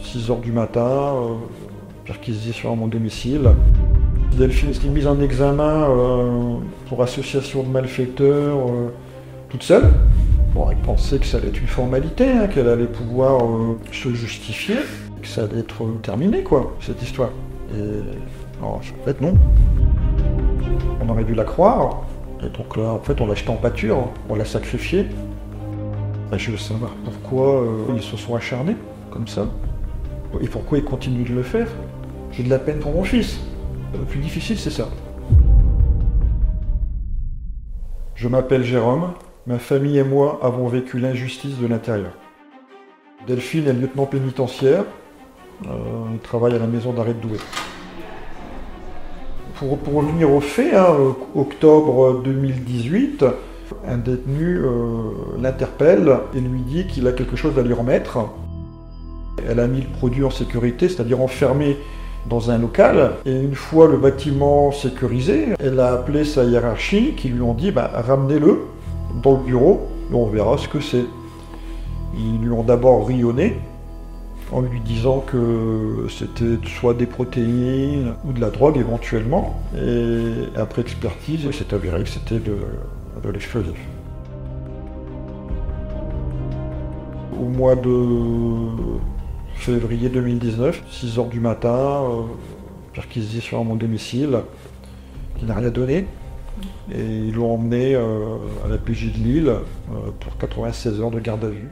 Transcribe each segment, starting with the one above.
6 heures du matin, perquisition à mon domicile. Delphine est mise en examen pour association de malfaiteurs toute seule. Bon, elle pensait que ça allait être une formalité, hein, qu'elle allait pouvoir se justifier, que ça allait être terminé, quoi, cette histoire. Et en fait, non. On aurait dû la croire. Et donc là, en fait, on l'a jetée en pâture, on l'a sacrifiée. Et je veux savoir pourquoi ils se sont acharnés, comme ça. Et pourquoi ils continuent de le faire. J'ai de la peine pour mon fils. Le plus difficile, c'est ça. Je m'appelle Jérôme. Ma famille et moi avons vécu l'injustice de l'intérieur. Delphine est lieutenant pénitentiaire. Il travaille à la maison d'arrêt de Douai. Pour revenir aux faits, octobre 2018, un détenu l'interpelle et lui dit qu'il a quelque chose à lui remettre. Elle a mis le produit en sécurité, c'est-à-dire enfermé dans un local. Et une fois le bâtiment sécurisé, elle a appelé sa hiérarchie qui lui ont dit ramenez-le dans le bureau et on verra ce que c'est. Ils lui ont d'abord rionné en lui disant que c'était soit des protéines ou de la drogue éventuellement. Et après expertise, il s'est avéré que c'était de l'explosif. Au mois de février 2019, 6 heures du matin, perquisition à mon domicile, qui n'a rien donné. Et ils l'ont emmené à la PJ de Lille pour 96 heures de garde à vue.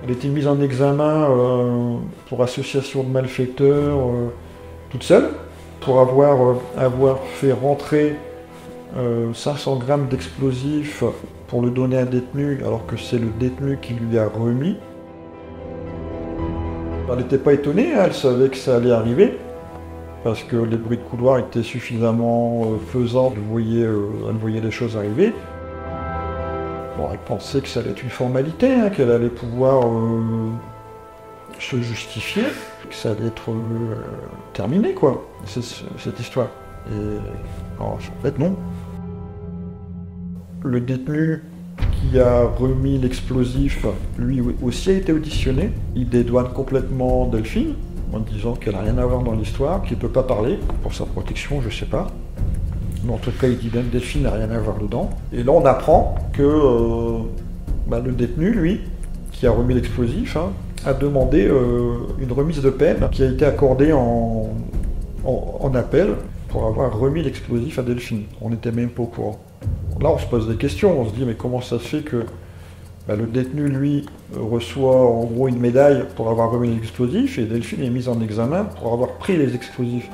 Elle était mise en examen pour association de malfaiteurs toute seule, pour avoir fait rentrer 500 grammes d'explosifs pour le donner à un détenu, alors que c'est le détenu qui lui a remis. Elle n'était pas étonnée, elle savait que ça allait arriver, parce que les bruits de couloir étaient suffisamment pesants, elle voyait les choses arriver. Bon, elle pensait que ça allait être une formalité, qu'elle allait pouvoir se justifier, que ça allait être terminé, quoi, cette histoire. Et en fait, non. Le détenu qui a remis l'explosif, lui aussi a été auditionné. Il dédouane complètement Delphine, en disant qu'elle n'a rien à voir dans l'histoire, qu'il ne peut pas parler, pour sa protection, je sais pas. Mais en tout cas, il dit bien que Delphine n'a rien à voir dedans. Et là, on apprend que le détenu, lui, qui a remis l'explosif, a demandé une remise de peine qui a été accordée en appel pour avoir remis l'explosif à Delphine. On n'était même pas au courant. Là, on se pose des questions, on se dit, mais comment ça se fait que le détenu, lui, reçoit en gros une médaille pour avoir remis l'explosif et Delphine est mise en examen pour avoir pris les explosifs.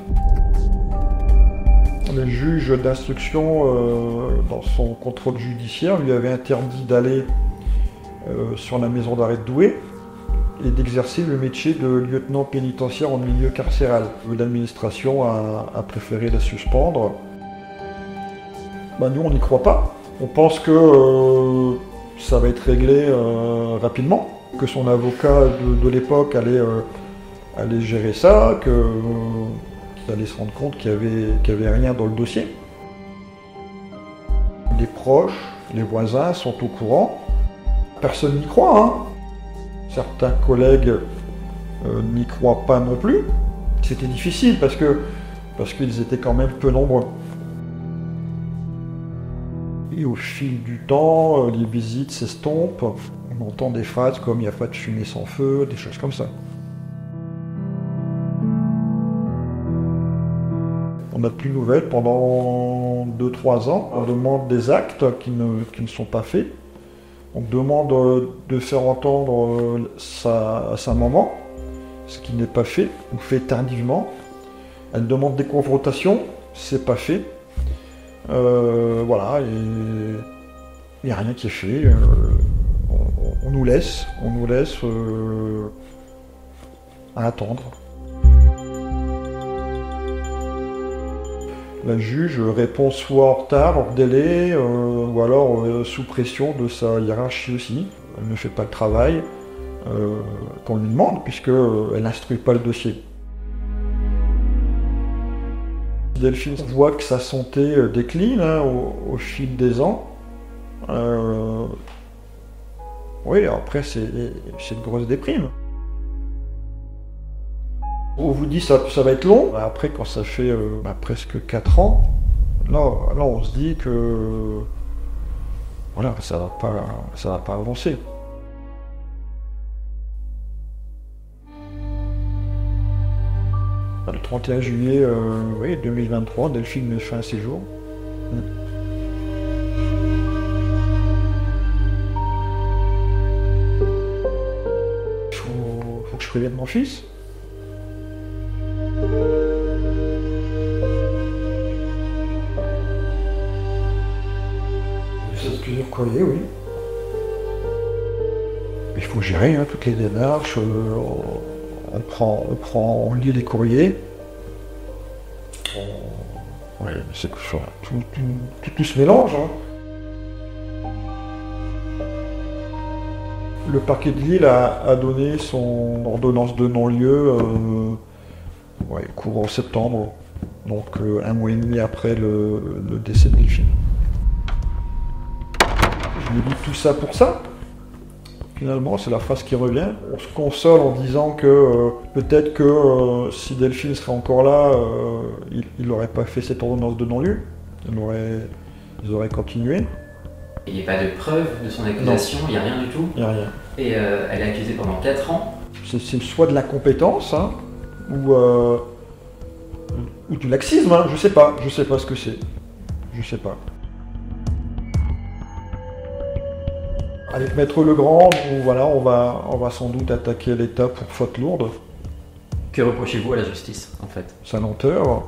Le juge d'instruction, dans son contrôle judiciaire, lui avait interdit d'aller sur la maison d'arrêt de Douai et d'exercer le métier de lieutenant pénitentiaire en milieu carcéral. L'administration a préféré la suspendre. Nous, on n'y croit pas. On pense que ça va être réglé rapidement, que son avocat de l'époque allait gérer ça, qu'il allait se rendre compte qu'il n'y avait rien dans le dossier. Les proches, les voisins sont au courant. Personne n'y croit. Certains collègues n'y croient pas non plus. C'était difficile parce qu'ils étaient quand même peu nombreux. Et au fil du temps, les visites s'estompent. On entend des phrases comme « il n'y a pas de fumée sans feu », des choses comme ça. On n'a plus de nouvelles pendant 2-3 ans. On demande des actes qui ne sont pas faits. On demande de faire entendre sa maman, ce qui n'est pas fait, ou fait tardivement. Elle demande des confrontations, c'est pas fait. Voilà, et il n'y a rien qui est fait. On nous laisse à attendre. La juge répond soit en retard, hors délai, ou alors sous pression de sa hiérarchie aussi. Elle ne fait pas le travail qu'on lui demande, puisqu'elle n'instruit pas le dossier. Delphine voit que sa santé décline hein, au fil des ans. Oui, après c'est une grosse déprime. On vous dit ça va être long. Après, quand ça fait presque 4 ans, là on se dit que voilà, ça va pas avancer. Le 31 juillet 2023, Delphine me fait un séjour. Il faut que je prévienne mon fils. C'est plusieurs courriers, oui. Il faut gérer hein, toutes les démarches. On lit les courriers. Ouais, c'est que ça. Tout se mélange. Hein. Le parquet de Lille a donné son ordonnance de non-lieu courant septembre, donc 1 mois et demi après le décès de Delphine. Je me dis tout ça pour ça. Finalement, c'est la phrase qui revient. On se console en disant que peut-être que si Delphine serait encore là, il n'aurait pas fait cette ordonnance de non-lieu. Ils auraient continué. Il n'y a pas de preuve de son accusation, il n'y a rien du tout. Il n'y a rien. Et elle est accusée pendant 4 ans. C'est soit de l'incompétence, hein, ou du laxisme, hein, je sais pas ce que c'est. Je sais pas. Avec Maître Legrand, on va sans doute attaquer l'État pour faute lourde. Que reprochez-vous à la justice, en fait? Sa lenteur.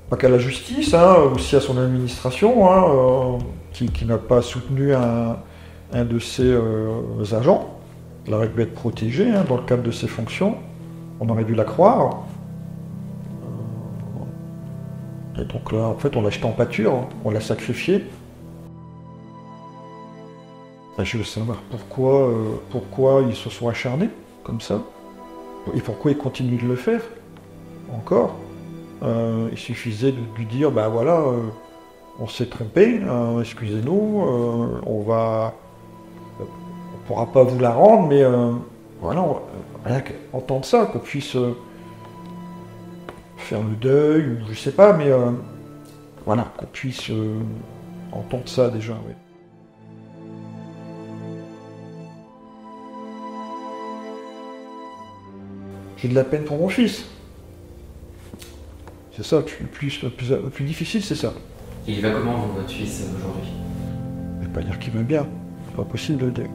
Pas qu'à la justice, hein, aussi à son administration, hein, qui n'a pas soutenu un de ses agents. Elle aurait dû être protégée hein, dans le cadre de ses fonctions. On aurait dû la croire. Et donc là, en fait, on l'a jeté en pâture, hein, on l'a sacrifié. Je veux savoir pourquoi ils se sont acharnés comme ça, et pourquoi ils continuent de le faire, encore. Il suffisait de lui dire, bah voilà, on s'est trompé, excusez-nous, on pourra pas vous la rendre, mais voilà, rien qu'entendre ça, qu'on puisse faire le deuil, ou je sais pas, mais voilà, qu'on puisse entendre ça déjà, oui. J'ai de la peine pour mon fils. C'est ça, le plus difficile, c'est ça. Et il va comment, votre fils, aujourd'hui? Je vais pas dire qu'il va bien, c'est pas possible de le dire.